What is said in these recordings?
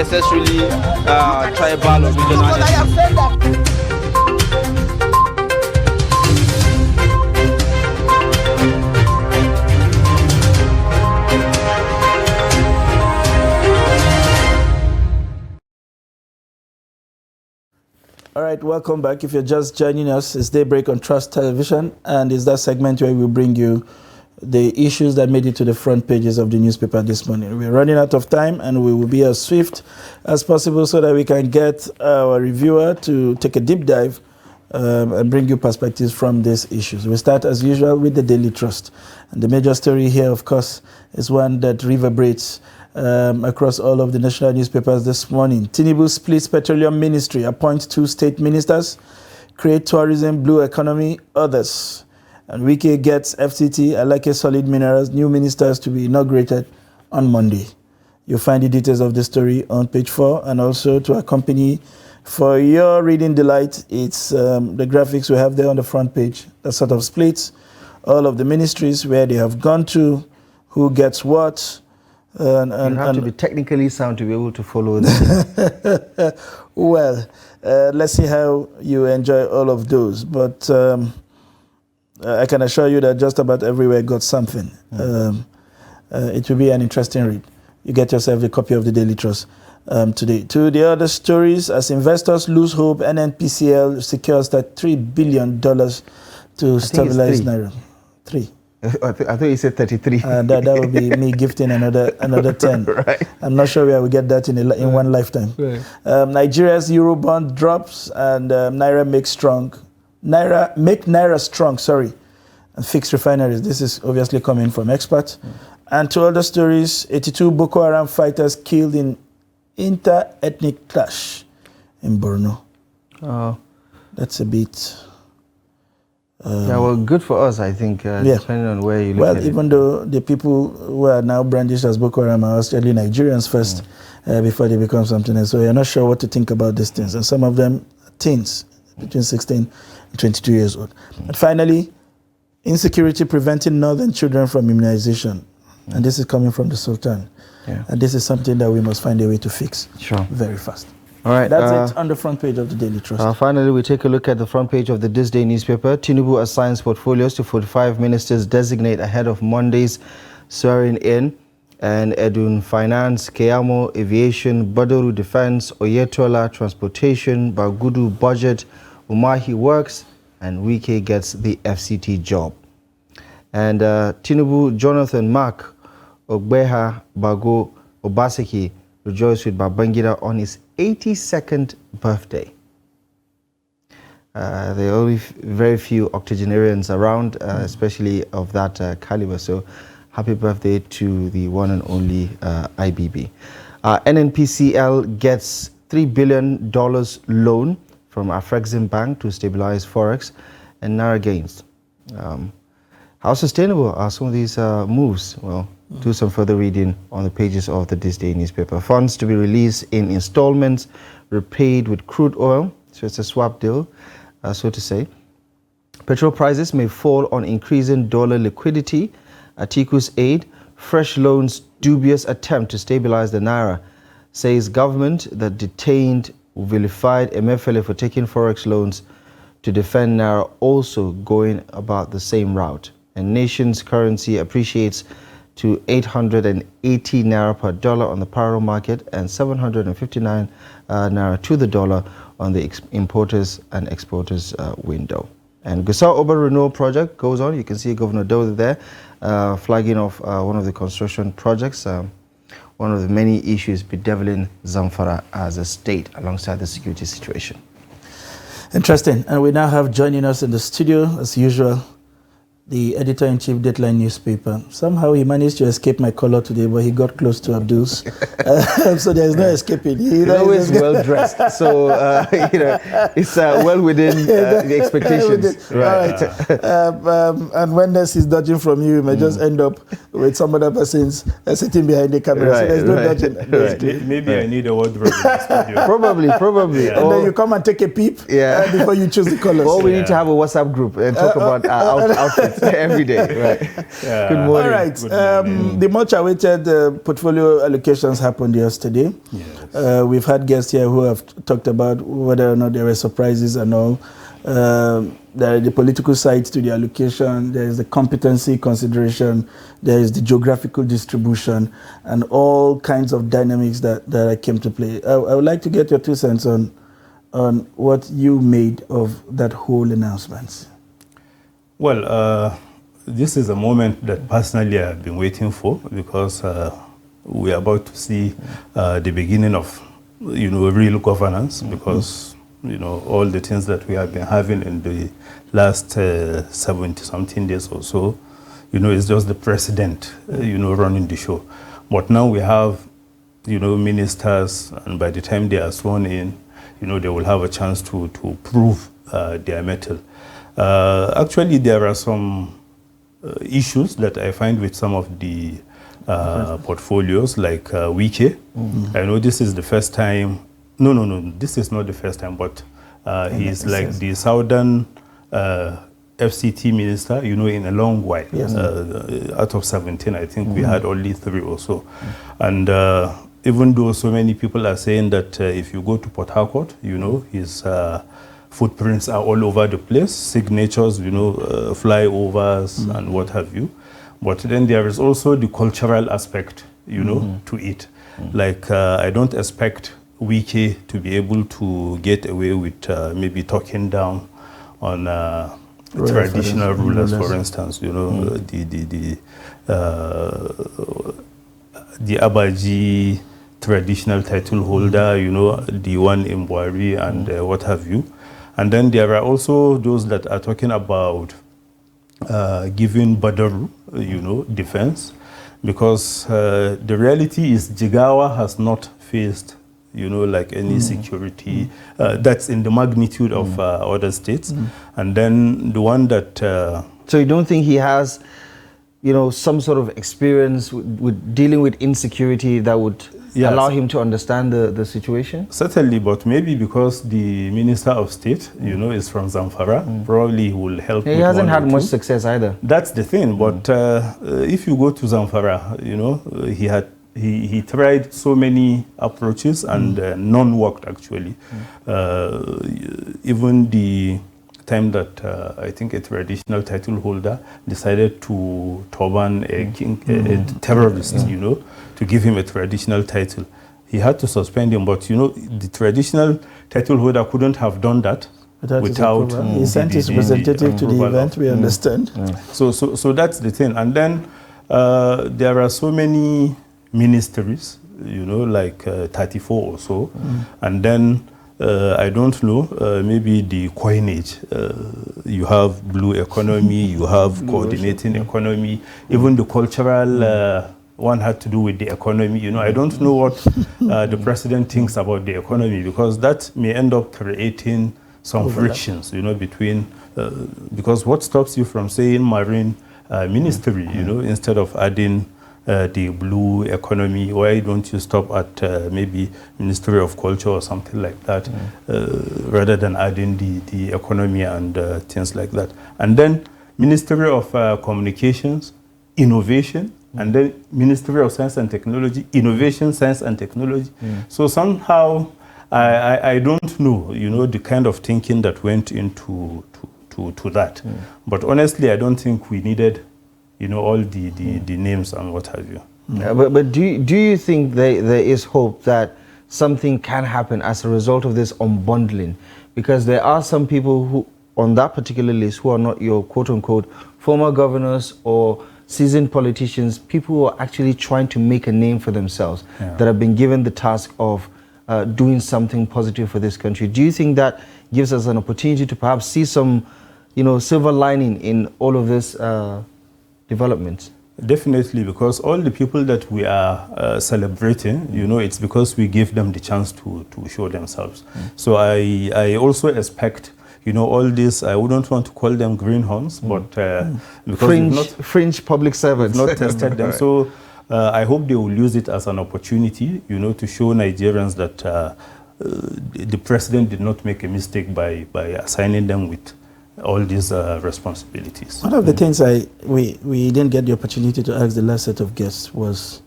necessarily tribal or regional. I have said that. All right, welcome back. If you're just joining us, it's Daybreak on Trust Television, and it's that segment where we bring you the issues that made it to the front pages of the newspaper this morning. We're running out of time, and we will be as swift as possible so that we can get our reviewer to take a deep dive and bring you perspectives from these issues. We start, as usual, with the Daily Trust. And the major story here, of course, is one that reverberates across all of the national newspapers this morning. Tinubu splits Petroleum Ministry, appoints 2 state ministers, create tourism, blue economy, others. And Wike gets FCT, Alake Solid Minerals, new ministers to be inaugurated on Monday. You'll find the details of the story on page 4, and also to accompany for your reading delight, it's the graphics we have there on the front page that sort of splits all of the ministries, where they have gone to, who gets what. You have to be technically sound to be able to follow this. Well, let's see how you enjoy all of those. But I can assure you that just about everywhere got something. It will be an interesting read. You get yourself a copy of the Daily Trust today. To the other stories, as investors lose hope, NNPCL secures that $3 billion to stabilize Naira. 3. I thought you said 33. That would be me gifting another 10. Right. I'm not sure where we get that in one lifetime. Right. Nigeria's Eurobond drops, and Naira make Naira strong, and fix refineries. This is obviously coming from experts. And to other stories, 82 Boko Haram fighters killed in inter-ethnic clash in Borno. That's a bit... yeah, well, good for us, I think, depending on where you look at it. Well, even though the people who are now brandished as Boko Haram are actually Nigerians first before they become something else. So you're not sure what to think about these things. And some of them teens, between 16 and 22 years old. And finally, insecurity preventing northern children from immunization. And this is coming from the Sultan. Yeah. And this is something that we must find a way to fix very fast. All right. That's it on the front page of the Daily Trust. Finally, we take a look at the front page of the This Day newspaper. Tinubu assigns portfolios to 45 ministers designate ahead of Monday's swearing in. And Edun Finance, Keyamo Aviation, Badoru Defense, Oyetola Transportation, Bagudu Budget, Umahi Works, and Wike gets the FCT job. And Tinubu, Jonathan Mark, Ogbeha, Bago, Obaseki rejoiced with Babangida on his 82nd birthday. There are only very few octogenarians around, especially of that caliber. So happy birthday to the one and only IBB. NNPCL gets $3 billion loan from Afrexim Bank to stabilize Forex and Naira gains. How sustainable are some of these moves? Well, do some further reading on the pages of the This Day newspaper. Funds to be released in installments, repaid with crude oil. So it's a swap deal, so to say. Petrol prices may fall on increasing dollar liquidity. Atiku's aid, fresh loans, dubious attempt to stabilize the Naira, says government that detained vilified Emefiele for taking Forex loans to defend Naira, also going about the same route. And nation's currency appreciates to 880 Naira per dollar on the parallel market and 759 Naira to the dollar on the importers and exporters window. And Gusau Oba Renewal project goes on. You can see Governor Doe there flagging off one of the construction projects, one of the many issues bedeviling Zamfara as a state alongside the security situation. Interesting. And we now have joining us in the studio, as usual, the editor-in-chief Deadline newspaper. Somehow he managed to escape my color today, but he got close to Abdul's. So there's no escaping. He's always well dressed, so it's well within the expectations. Right. And when this is dodging from you, you may just end up with some other persons sitting behind the camera. So there's no dodging. Maybe I need a wardrobe in the studio. Probably. And then you come and take a peep before you choose the colors. Or we need to have a WhatsApp group and talk about our outfits. right, every day, right. Yeah. Good morning. All right. The much awaited portfolio allocations happened yesterday. Yes. We've had guests here who have talked about whether or not there were surprises and all. There are the political sides to the allocation, there is the competency consideration, there is the geographical distribution, and all kinds of dynamics that came to play. I would like to get your 2 cents on what you made of that whole announcement. Well, this is a moment that personally I've been waiting for, because we are about to see the beginning of, real governance, because, all the things that we have been having in the last 70-something days or so, it's just the president, running the show. But now we have, ministers, and by the time they are sworn in, they will have a chance to prove their mettle. Actually, there are some issues that I find with some of the portfolios, like Wike. I know this is the first time. No, this is not the first time, but he's like the Southern FCT minister, in a long while. Yes. Out of 17, I think we had only 3 or so. And even though so many people are saying that if you go to Port Harcourt, his footprints are all over the place, signatures, flyovers and what have you. But then there is also the cultural aspect, to it. Like, I don't expect Wike to be able to get away with maybe talking down on traditional rulers, for instance, the Abaji traditional title holder, the one in Buhari and what have you. And then there are also those that are talking about giving Badaru, defense, because the reality is Jigawa has not faced, like any security that's in the magnitude of other states. And then the one that... So you don't think he has, some sort of experience with dealing with insecurity that would allow him to understand the situation? Certainly, but maybe because the Minister of State, is from Zamfara, probably he will help. He hasn't had much success either. That's the thing. But if you go to Zamfara, he tried so many approaches and none worked actually. Even the time that I think a traditional title holder decided to turban a terrorist, to give him a traditional title. He had to suspend him, but the traditional title holder couldn't have done that without he sent his representative to the event, we understand. So that's the thing. And then there are so many ministries, like 34 or so. And then I don't know, maybe the coinage. You have blue economy, you have coordinating economy, even the cultural one had to do with the economy. I don't know what the president thinks about the economy, because that may end up creating some frictions, between, because what stops you from saying marine ministry, instead of adding the blue economy? Why don't you stop at maybe Ministry of Culture or something like that, rather than adding the economy and things like that? And then Ministry of Communications, Innovation, and then Ministry of Science and Technology, Innovation, Science and Technology. So somehow I don't know, the kind of thinking that went into to that. But honestly, I don't think we needed all the names and what have you. But do you think there is hope that something can happen as a result of this unbundling? Because there are some people who, on that particular list, who are not your quote-unquote former governors or seasoned politicians, people who are actually trying to make a name for themselves, that have been given the task of doing something positive for this country. Do you think that gives us an opportunity to perhaps see some, silver lining in all of this developments? Definitely, because all the people that we are celebrating, it's because we give them the chance to show themselves. So I also expect, all this, I wouldn't want to call them greenhorns, but because fringe public servants, not tested them. So I hope they will use it as an opportunity, to show Nigerians that the president did not make a mistake by assigning them with all these responsibilities. One of the things we didn't get the opportunity to ask the last set of guests was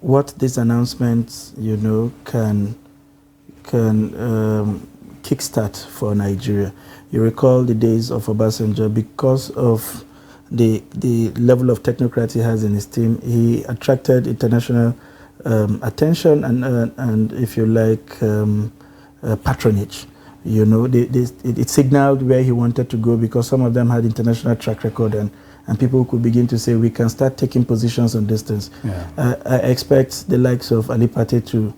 what these announcements, can kickstart for Nigeria. You recall the days of Obasanjo, because of the level of technocrat he has in his team, he attracted international attention and if you like, patronage. It signaled where he wanted to go, because some of them had international track record, and people could begin to say, we can start taking positions on distance. Yeah. I expect the likes of Ali Pate to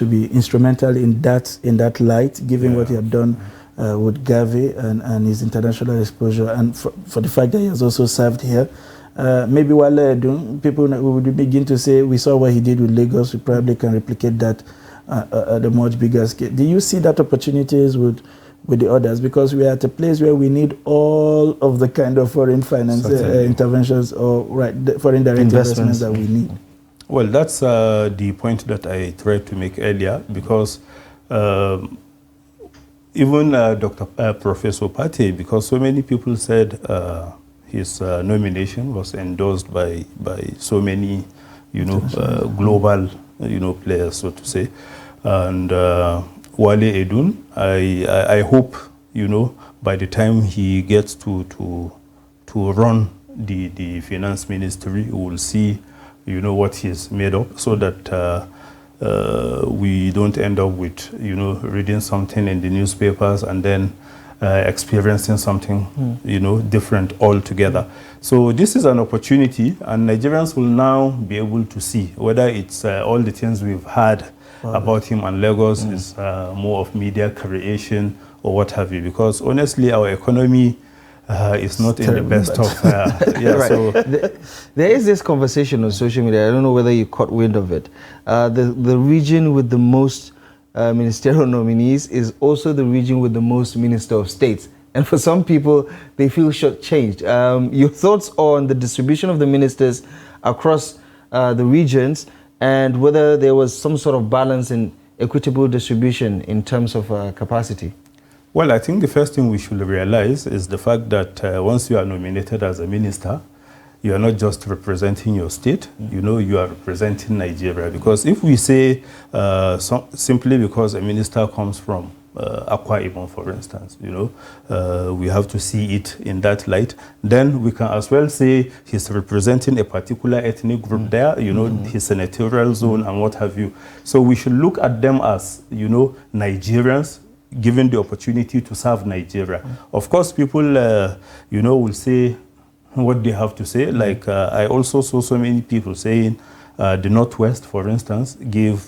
be instrumental in that light, given what he had done with Gavi and his international exposure, and for the fact that he has also served here. Maybe Wale Edun, people would begin to say, we saw what he did with Lagos, we probably can replicate that at a much bigger scale. Do you see that opportunities with the others? Because we are at a place where we need all of the kind of foreign finance interventions or foreign direct investments that we need. Well, that's the point that I tried to make earlier, because even Professor Pate, because so many people said his nomination was endorsed by so many, global, players, so to say. And Wale Edun, I hope, by the time he gets to run the finance ministry, we will see, what he's made of, so that we don't end up with, reading something in the newspapers and then experiencing something, different altogether. So this is an opportunity, and Nigerians will now be able to see whether it's all the things we've heard about him and Lagos is more of media creation or what have you. Because honestly, our economy is not in the best of. Right. So there is this conversation on social media. I don't know whether you caught wind of it. The region with the most ministerial nominees is also the region with the most Minister of States. And for some people, they feel shortchanged. Your thoughts on the distribution of the ministers across the regions, and whether there was some sort of balance in equitable distribution in terms of capacity? Well, I think the first thing we should realize is the fact that once you are nominated as a minister, you are not just representing your state, you are representing Nigeria. Because if we say simply because a minister comes from Akwa Ibom, for instance, we have to see it in that light, then we can as well say he's representing a particular ethnic group there, his senatorial zone and what have you. So we should look at them as, Nigerians, given the opportunity to serve Nigeria. Of course, people, will say what they have to say. Like, I also saw so many people saying the Northwest, for instance, gave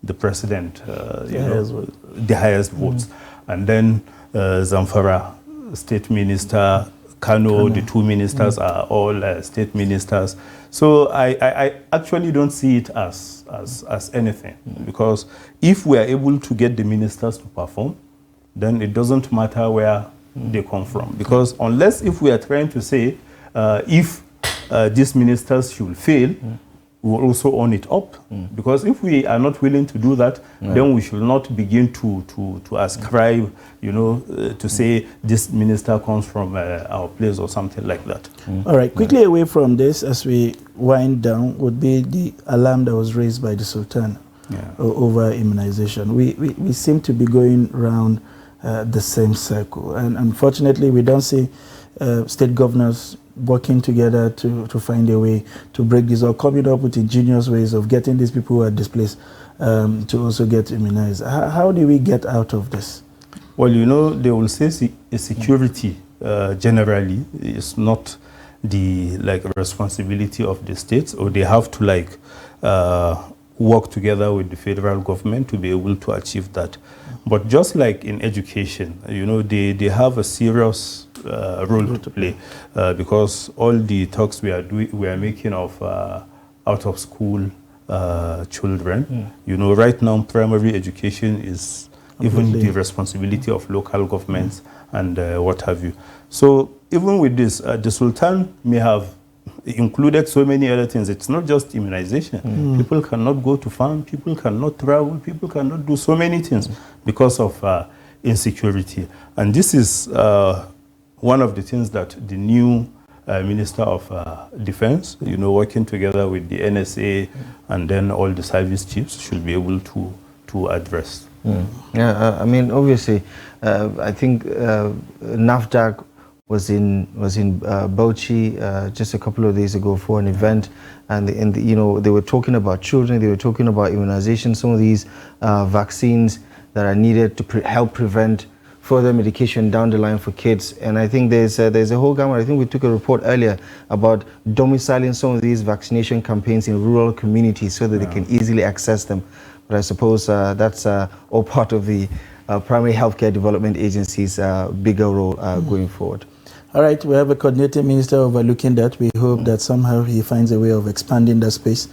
the president, the highest votes. And then Zamfara, state minister, Kano, the two ministers are all state ministers. So I actually don't see it as anything, because if we are able to get the ministers to perform, then it doesn't matter where they come from. Because unless if we are trying to say if these ministers should fail, we will also own it up. Because if we are not willing to do that, then we should not begin to ascribe, to say this minister comes from our place or something like that. All right, quickly away from this, as we wind down, would be the alarm that was raised by the Sultan over immunization. We seem to be going around the same circle. And unfortunately, we don't see state governors working together to find a way to break this, or coming up with ingenious ways of getting these people who are displaced to also get immunized. How do we get out of this? Well, they will say security generally is not the responsibility of the states, or they have to work together with the federal government to be able to achieve that. But just like in education, they have a serious role to play, because all the talks we are making of out of school children, right now primary education is even the responsibility of local governments and what have you. So even with this, the Sultan may have included so many other things. It's not just immunization. People cannot go to farm, people cannot travel, people cannot do so many things because of insecurity. And this is one of the things that the new Minister of Defense, working together with the NSA and then all the service chiefs should be able to address. Yeah, I mean, obviously, I think NAFDAC was in Bauchi just a couple of days ago for an event, and they were talking about children, they were talking about immunization, some of these vaccines that are needed to help prevent further medication down the line for kids. And I think there's a whole gamut. I think we took a report earlier about domiciling some of these vaccination campaigns in rural communities so that they can easily access them. But I suppose that's all part of the Primary Healthcare Development Agency's bigger role going forward. All right, we have a coordinating minister overlooking that. We hope that somehow he finds a way of expanding that space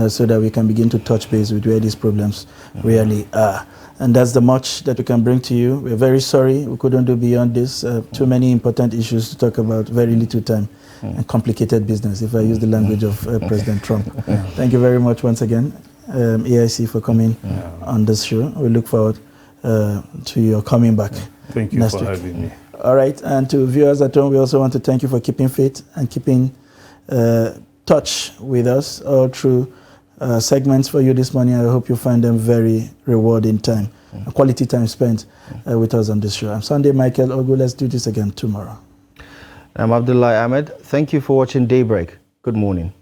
so that we can begin to touch base with where these problems really are. And that's the much that we can bring to you. We're very sorry we couldn't do beyond this. Too many important issues to talk about, very little time, and complicated business, if I use the language of President Trump. Thank you very much once again, AIC, for coming on this show. We look forward to your coming back. Thank you for having me. All right, and to viewers at home, we also want to thank you for keeping faith and keeping touch with us all through segments for you this morning. I hope you find them very rewarding time, quality time spent with us on this show. I'm Sunday Michael Ogu. Let's do this again tomorrow. I'm Abdullah Ahmed. Thank you for watching Daybreak. Good morning.